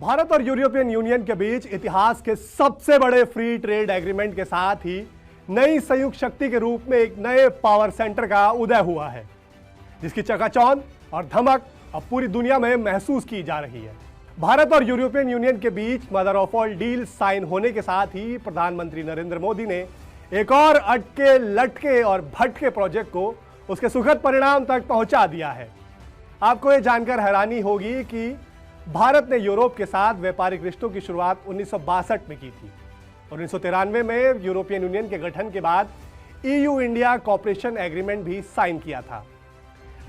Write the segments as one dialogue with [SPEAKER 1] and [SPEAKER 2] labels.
[SPEAKER 1] भारत और European union के बीच इतिहास के सबसे बड़े फ्री ट्रेड एग्रीमेंट के साथ ही नई संयुक्त शक्ति के रूप में एक नए पावर सेंटर का उदय हुआ है, जिसकी चकाचौंध और धमक अब पूरी दुनिया में महसूस की जा रही है। भारत और यूरोपियन यूनियन के बीच mother of all deal sign होने के साथ ही प्रधानमंत्री नरेंद्र मोदी ने एक और अटके लटके और भटके प्रोजेक्ट को उसके सुखद परिणाम तक पहुंचा दिया है। आपको यह जानकर हैरानी होगी कि भारत ने यूरोप के साथ व्यापारिक रिश्तों की शुरुआत 1962 में की थी। 1993 में यूरोपियन यूनियन के गठन के बाद EU इंडिया कॉपरेशन एग्रीमेंट भी साइन किया था।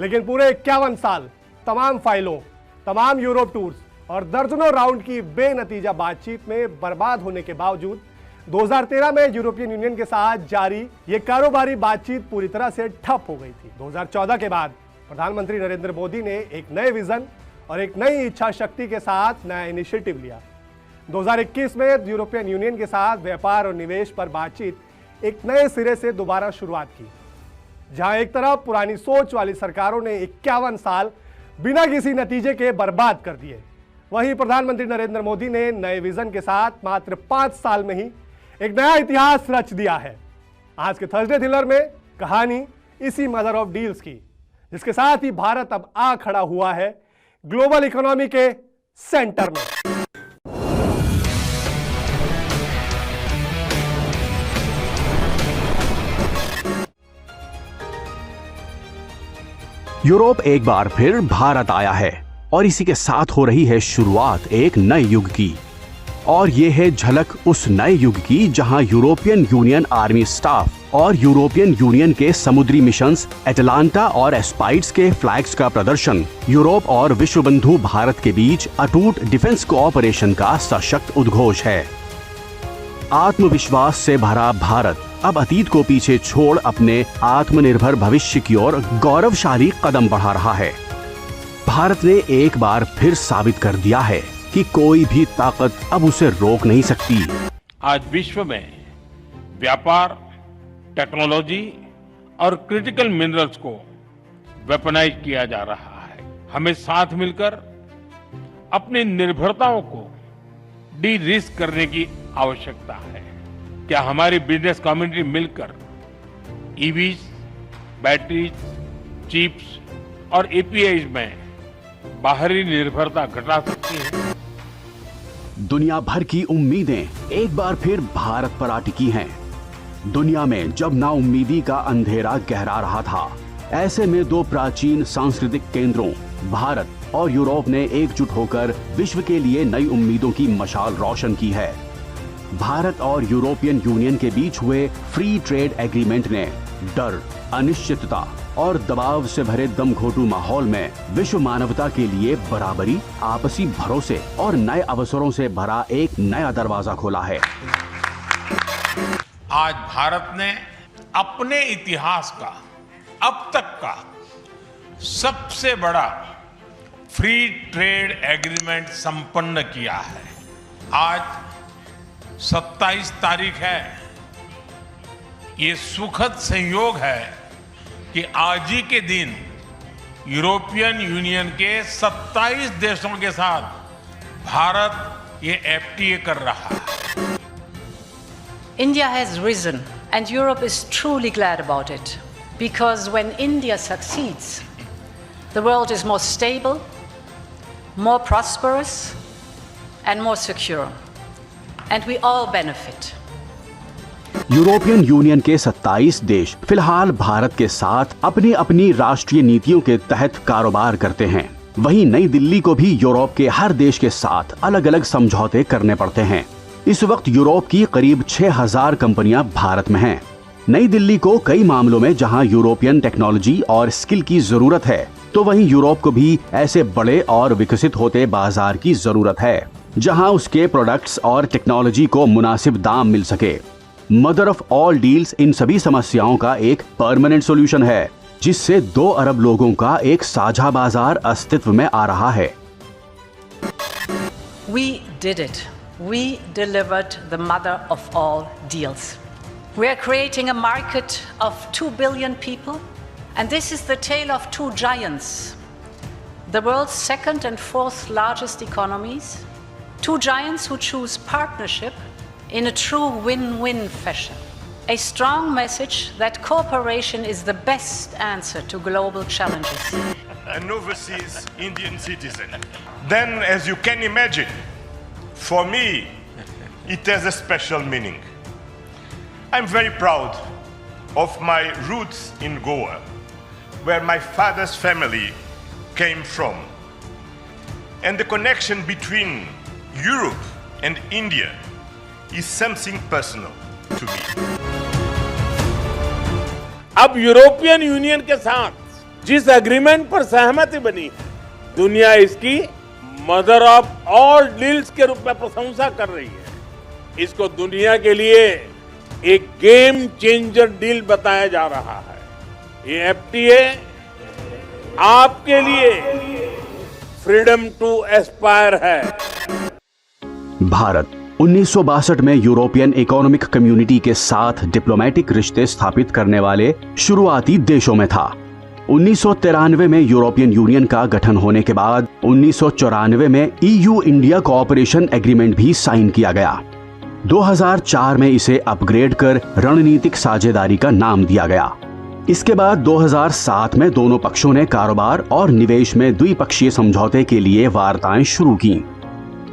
[SPEAKER 1] लेकिन पूरे 51 साल तमाम फाइलों, तमाम यूरोप टूर्स और दर्जनों राउंड की बेनतीजा बातचीत में बर्बाद होने के बावजूद 2013 में यूरोपियन यूनियन के साथ जारी ये कारोबारी बातचीत पूरी तरह से ठप हो गई थी। 2014 के बाद प्रधानमंत्री नरेंद्र मोदी ने एक नए विजन और एक नई इच्छा शक्ति के साथ नया इनिशिएटिव लिया। 2021 में यूरोपियन यूनियन के साथ व्यापार और निवेश पर बातचीत एक नए सिरे से दोबारा शुरुआत की, जहां एक तरफ पुरानी सोच वाली सरकारों ने 51 साल बिना किसी नतीजे के बर्बाद कर दिए, वहीं प्रधानमंत्री नरेंद्र मोदी ने नए विजन के साथ मात्र 5 साल में ही एक नया इतिहास रच दिया है। आज के थर्सडे थ्रिलर में कहानी इसी मदर ऑफ डील्स की, जिसके साथ ही भारत अब आ खड़ा हुआ है ग्लोबल इकोनॉमी के सेंटर में।
[SPEAKER 2] यूरोप एक बार फिर भारत आया है और इसी के साथ हो रही है शुरुआत एक नए युग की। और ये है झलक उस नए युग की जहां यूरोपियन यूनियन आर्मी स्टाफ और यूरोपियन यूनियन के समुद्री मिशंस एटलांटा और एस्पाइड्स के फ्लैग्स का प्रदर्शन यूरोप और विश्व बंधु भारत के बीच अटूट डिफेंस कोऑपरेशन का सशक्त उद्घोष है। आत्मविश्वास से भरा भारत अब अतीत को पीछे छोड़ अपने आत्मनिर्भर भविष्य की ओर गौरवशाली कदम बढ़ा रहा है। भारत ने एक बार फिर साबित कर दिया है कि कोई भी ताकत अब उसे रोक नहीं सकती।
[SPEAKER 3] आज विश्व में व्यापार, टेक्नोलॉजी और क्रिटिकल मिनरल्स को वेपनाइज किया जा रहा है। हमें साथ मिलकर अपनी निर्भरताओं को डी रिस्क करने की आवश्यकता है। क्या हमारी बिजनेस कम्युनिटी मिलकर ईवीज, बैटरीज, चिप्स और एपीआई में बाहरी निर्भरता घटा सकती है?
[SPEAKER 2] दुनिया भर की उम्मीदें एक बार फिर भारत पर आ टिकी हैं। दुनिया में जब नाउम्मीदी का अंधेरा गहरा रहा था, ऐसे में दो प्राचीन सांस्कृतिक केंद्रों भारत और यूरोप ने एकजुट होकर विश्व के लिए नई उम्मीदों की मशाल रोशन की है। भारत और यूरोपियन यूनियन के बीच हुए फ्री ट्रेड एग्रीमेंट ने डर, अनिश्चितता और दबाव से भरे दमघोटू माहौल में विश्व मानवता के लिए बराबरी, आपसी भरोसे और नए अवसरों से भरा एक नया दरवाजा खोला है।
[SPEAKER 3] आज भारत ने अपने इतिहास का अब तक का सबसे बड़ा फ्री ट्रेड एग्रीमेंट संपन्न किया है। आज 27 तारीख है। ये सुखद संयोग है कि आज ही के दिन यूरोपियन यूनियन के 27 देशों के साथ भारत ये एफटीए कर रहा है।
[SPEAKER 4] India has risen and Europe is truly glad about it, because when India succeeds, the world is more stable, more prosperous and more secure, and we all benefit.
[SPEAKER 2] European union के 27 देश फिलहाल भारत के साथ अपनी अपनी राष्ट्रीय नीतियों के तहत कारोबार करते हैं। वहीं नई दिल्ली को भी यूरोप के हर देश के साथ अलग अलग समझौते करने पड़ते हैं। इस वक्त यूरोप की करीब 6000 कंपनियां भारत में हैं। नई दिल्ली को कई मामलों में जहां यूरोपियन टेक्नोलॉजी और स्किल की जरूरत है, तो वहीं यूरोप को भी ऐसे बड़े और विकसित होते बाजार की जरूरत है जहां उसके प्रोडक्ट्स और टेक्नोलॉजी को मुनासिब दाम मिल सके। Mother of all deals in सभी समस्याओं का एक परमानेंट सॉल्यूशन है, जिससे 2 अरब लोगों का एक साझा बाजार अस्तित्व में आ रहा है।
[SPEAKER 4] We did it. We delivered the mother of all deals. We are creating a market of 2 billion people, and this is the tale of 2 giants. The world's second and fourth largest economies Two giants who choose partnership in a true win-win fashion. A strong message that cooperation is the best answer to global challenges.
[SPEAKER 5] An overseas Indian citizen. Then, as you can imagine, for me, it has a special meaning. I'm very proud of my roots in Goa, where my father's family came from. And the connection between Europe and India is something personal to me.
[SPEAKER 6] अब European union के साथ जिस agreement पर सहमति बनी, दुनिया इसकी mother of all deals के रूप में प्रशंसा कर रही है। इसको दुनिया के लिए एक गेम चेंजर डील बताया जा रहा है। ये एफटीए आपके लिए फ्रीडम टू एस्पायर है।
[SPEAKER 2] भारत 1962 में यूरोपियन इकोनॉमिक कम्युनिटी के साथ डिप्लोमेटिक रिश्ते स्थापित करने वाले शुरुआती देशों में था। 1993 में यूरोपियन यूनियन का गठन होने के बाद 1994 में ईयू इंडिया कोऑपरेशन एग्रीमेंट भी साइन किया गया। 2004 में इसे अपग्रेड कर रणनीतिक साझेदारी का नाम दिया गया। इसके बाद 2007 में दोनों पक्षों ने कारोबार और निवेश में द्विपक्षीय समझौते के लिए वार्ताएं शुरू की।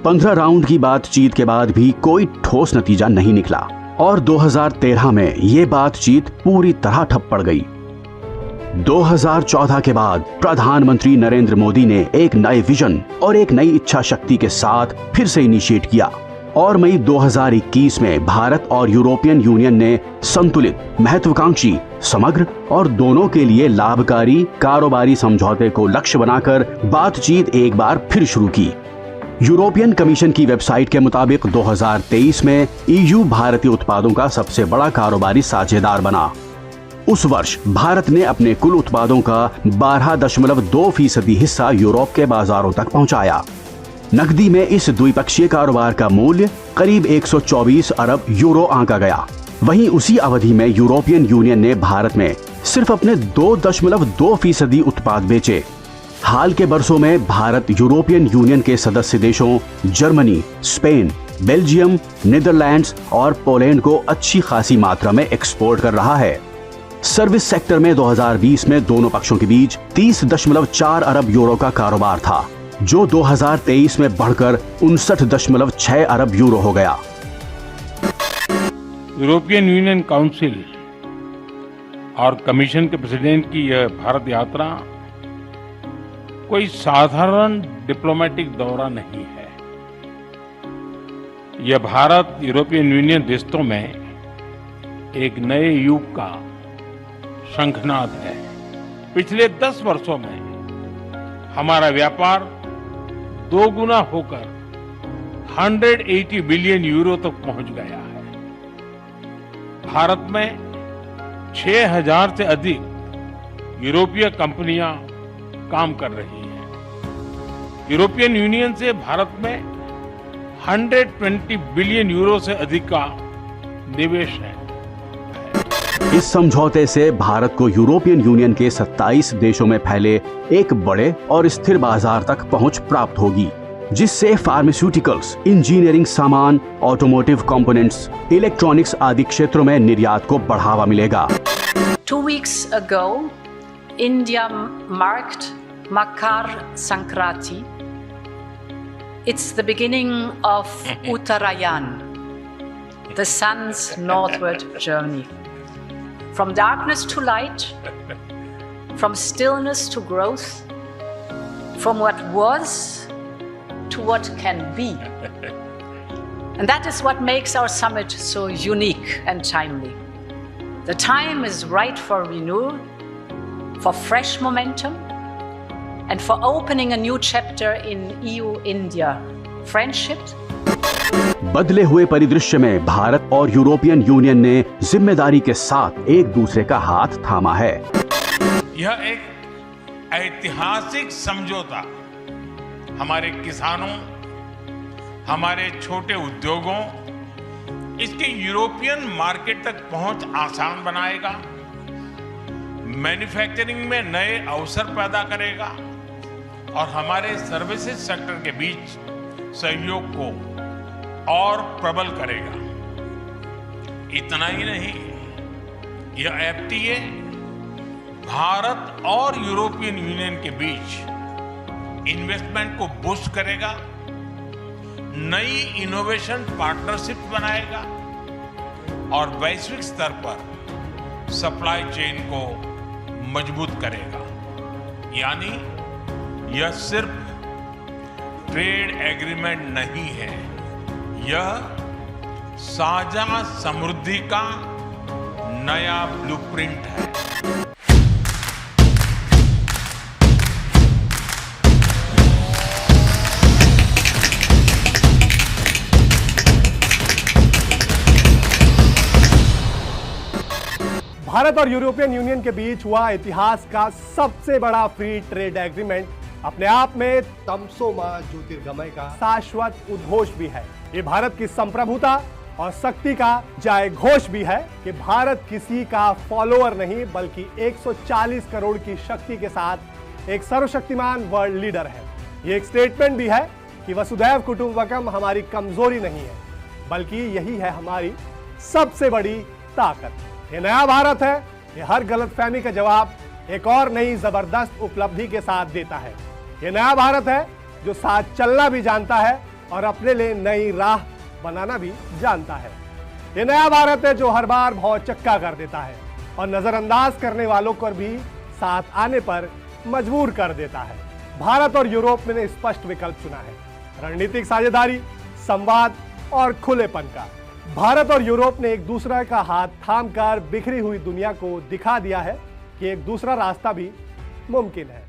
[SPEAKER 2] 15 राउंड की बातचीत के बाद भी कोई ठोस नतीजा नहीं निकला और 2013 में ये बातचीत पूरी तरह ठप पड़ गई। 2014 के बाद प्रधानमंत्री नरेंद्र मोदी ने एक नए विजन और एक नई इच्छा शक्ति के साथ फिर से इनिशिएट किया और मई 2021 में भारत और यूरोपियन यूनियन ने संतुलित, महत्वाकांक्षी, समग्र और दोनों के लिए लाभकारी कारोबारी समझौते को लक्ष्य बनाकर बातचीत एक बार फिर शुरू की। यूरोपियन कमीशन की वेबसाइट के मुताबिक 2023 में ईयू भारतीय उत्पादों का सबसे बड़ा कारोबारी साझेदार बना। उस वर्ष भारत ने अपने कुल उत्पादों का 12.2% हिस्सा यूरोप के बाजारों तक पहुंचाया। नकदी में इस द्विपक्षीय कारोबार का मूल्य करीब 124 अरब यूरो आंका गया। वहीं उसी अवधि में यूरोपियन यूनियन ने भारत में सिर्फ अपने 2.2% उत्पाद बेचे। हाल के वर्षों में भारत यूरोपियन यूनियन के सदस्य देशों जर्मनी, स्पेन, बेल्जियम, नीदरलैंड्स और पोलैंड को अच्छी खासी मात्रा में एक्सपोर्ट कर रहा है। सर्विस सेक्टर में 2020 में दोनों पक्षों के बीच 30.4 अरब यूरो का कारोबार था, जो 2023 में बढ़कर 59.6 अरब यूरो हो गया।
[SPEAKER 7] यूरोपियन यूनियन काउंसिल और कमीशन के प्रेसिडेंट की यह भारत यात्रा कोई साधारण डिप्लोमेटिक दौरा नहीं है। यह भारत यूरोपियन यूनियन रिश्तों में एक नए युग का शंखनाद है। पिछले 10 वर्षों में हमारा व्यापार 2 गुना होकर 180 बिलियन यूरो तक पहुंच गया है। भारत में 6000 से अधिक यूरोपीय कंपनियां काम कर रही हैं। यूरोपियन यूनियन से भारत में 120 बिलियन यूरो से अधिक का निवेश है।
[SPEAKER 2] इस समझौते से भारत को यूरोपियन यूनियन के 27 देशों में फैले एक बड़े और स्थिर बाजार तक पहुंच प्राप्त होगी, जिससे फार्मास्यूटिकल्स, इंजीनियरिंग सामान, ऑटोमोटिव कंपोनेंट्स, इलेक्ट्रॉनिक्स आदि क्षेत्रों में निर्यात को बढ़ावा मिलेगा।
[SPEAKER 4] 2 weeks ago, India marked Makar Sankranti. It's the beginning of Uttarayan, the sun's northward journey. From darkness to light, from stillness to growth, from what was to what can be. And that is what makes our summit so unique and timely. The time is right for renewal, for fresh momentum, and for opening a new chapter in EU-India friendship.
[SPEAKER 2] बदले हुए परिदृश्य में भारत और European union ने जिम्मेदारी के साथ एक दूसरे का हाथ थामा है।
[SPEAKER 3] यह एक ऐतिहासिक समझौता हमारे किसानों, हमारे छोटे उद्योगों, इसके यूरोपियन मार्केट तक पहुंच आसान बनाएगा, मैन्युफैक्चरिंग में नए अवसर पैदा करेगा और हमारे सर्विसेज सेक्टर के बीच सहयोग को और प्रबल करेगा। इतना ही नहीं, यह एफटीए भारत और यूरोपियन यूनियन के बीच इन्वेस्टमेंट को बूस्ट करेगा, नई इनोवेशन पार्टनरशिप बनाएगा और वैश्विक स्तर पर सप्लाई चेन को मजबूत करेगा। यानी यह सिर्फ ट्रेड एग्रीमेंट नहीं है, यह साझा समृद्धि का नया ब्लूप्रिंट है।
[SPEAKER 1] भारत और यूरोपियन यूनियन के बीच हुआ इतिहास का सबसे बड़ा फ्री ट्रेड एग्रीमेंट अपने आप में तमसोमा ज्योतिर्गमय का शाश्वत उद्घोष भी है। ये भारत की संप्रभुता और शक्ति का जय घोष भी है कि भारत किसी का फॉलोअर नहीं बल्कि 140 करोड़ की शक्ति के साथ एक सर्वशक्तिमान वर्ल्ड लीडर है। ये एक स्टेटमेंट भी है कि वसुधैव कुटुंबकम हमारी कमजोरी नहीं है बल्कि यही है हमारी सबसे बड़ी ताकत। ये नया भारत है, ये हर गलतफहमी का जवाब एक और नई जबरदस्त उपलब्धि के साथ देता है। ये नया भारत है जो साथ चलना भी जानता है और अपने लिए नई राह बनाना भी जानता है। ये नया भारत है जो हर बार भौचक्का कर देता है और नजरअंदाज करने वालों को भी साथ आने पर मजबूर कर देता है। भारत और यूरोप ने स्पष्ट विकल्प चुना है, रणनीतिक साझेदारी, संवाद और खुलेपन का। भारत और यूरोप ने एक दूसरे का हाथ थामकर बिखरी हुई दुनिया को दिखा दिया है कि एक दूसरा रास्ता भी मुमकिन है।